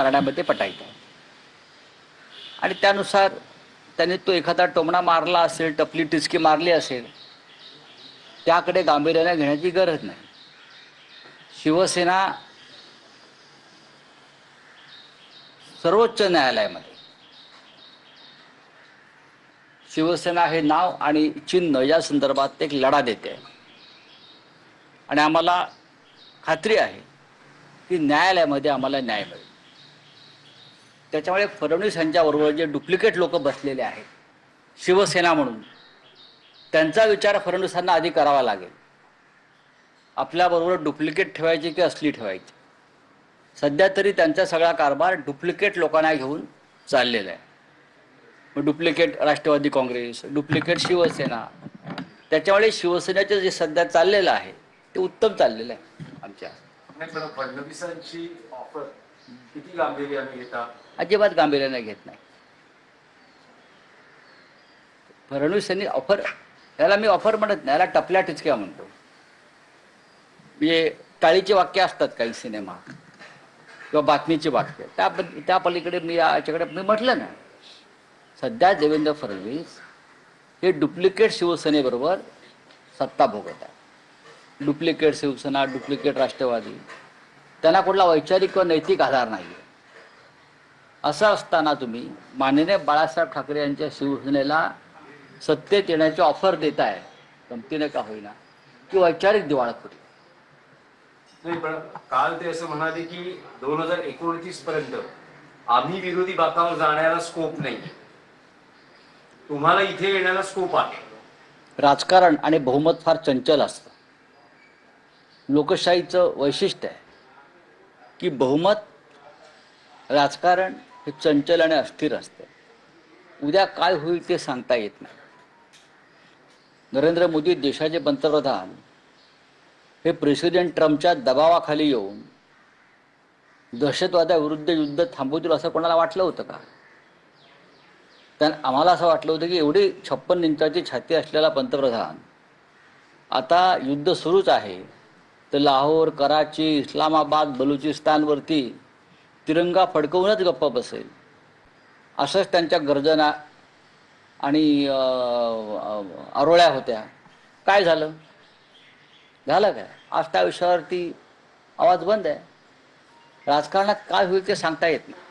मारण्यामध्ये पटायचं आणि त्यानुसार त्याने तो एखादा टोमणा मारला असेल, टपली टिचकी मारली असेल, त्याकडे गांभीर्याने घेण्याची गरज नाही. शिवसेना सर्वोच्च न्यायालयामध्ये शिवसेना हे नाव आणि चिन्ह या संदर्भात एक लढा देते आणि आम्हाला खात्री आहे की न्यायालयामध्ये आम्हाला न्याय मिळेल. त्याच्यामुळे फडणवीस यांच्याबरोबर जे डुप्लिकेट लोक बसलेले आहेत शिवसेना म्हणून, त्यांचा विचार फडणवीसांना आधी करावा लागेल. आपल्याबरोबर डुप्लिकेट ठेवायची की असली ठेवायची. सध्या तरी त्यांचा सगळा कारभार डुप्लिकेट लोकांना घेऊन चाललेला आहे. Duplicate Rashtravadi Congress, duplicate Shiv Sena. त्याच्यामुळे शिवसेनेचे जे सध्या चाललेलं आहे ते उत्तम चाललेलं आहे. आमच्या फडणवीसांची ऑफर किती गांभीर्याने घेता? अजिबात गांभीर्याने घेत नाही. फडणवीस यांनी ऑफर, याला मी ऑफर म्हणत नाही, याला टपल्या टिचक्या म्हणतो. म्हणजे टाळीची वाक्य असतात काही सिनेमा किंवा बातमीची वाक्य, त्या पलीकडे मी याच्याकडे मी म्हटलं ना, सध्या देवेंद्र फडणवीस हे डुप्लिकेट शिवसेनेबरोबर सत्ता भोगत आहे. डुप्लिकेट शिवसेना, डुप्लिकेट राष्ट्रवादी, त्यांना कुठला वैचारिक किंवा नैतिक आधार नाही. असं असताना तुम्ही माननीय बाळासाहेब ठाकरे यांच्या शिवसेनेला सत्तेत येण्याची ऑफर देत आहे, गमतीने का होईना, की वैचारिक दिवाळखोरी. नाही, पण काल ते असं म्हणाले की 2029 पर्यंत आम्ही विरोधी बाकावर जाण्याला स्कोप नाही, तुम्हाला इथे येण्याला स्कोप आहे. राजकारण आणि बहुमत फार चंचल असतं. लोकशाहीचं वैशिष्ट्य आहे की बहुमत, राजकारण हे चंचल आणि अस्थिर असते. उद्या काय होईल ते सांगता येत नाही. नरेंद्र मोदी देशाचे पंतप्रधान हे प्रेसिडेंट ट्रम्पच्या दबावाखाली येऊन दहशतवादाविरुद्ध युद्ध थांबवतील असं कोणाला वाटलं होतं का? आम्हाला असं वाटलं होतं की एवढी 56 इंचाची छाती असलेला पंतप्रधान आता युद्ध सुरूच आहे तर लाहोर, कराची, इस्लामाबाद, बलुचिस्तानवरती तिरंगा फडकवूनच गप्पा बसेल. असंच त्यांच्या गर्जना आणि आरोळ्या होत्या. काय झालं? झालं काय? आज त्या विषयावरती आवाज बंद आहे. राजकारणात काय होईल ते सांगता येत नाही.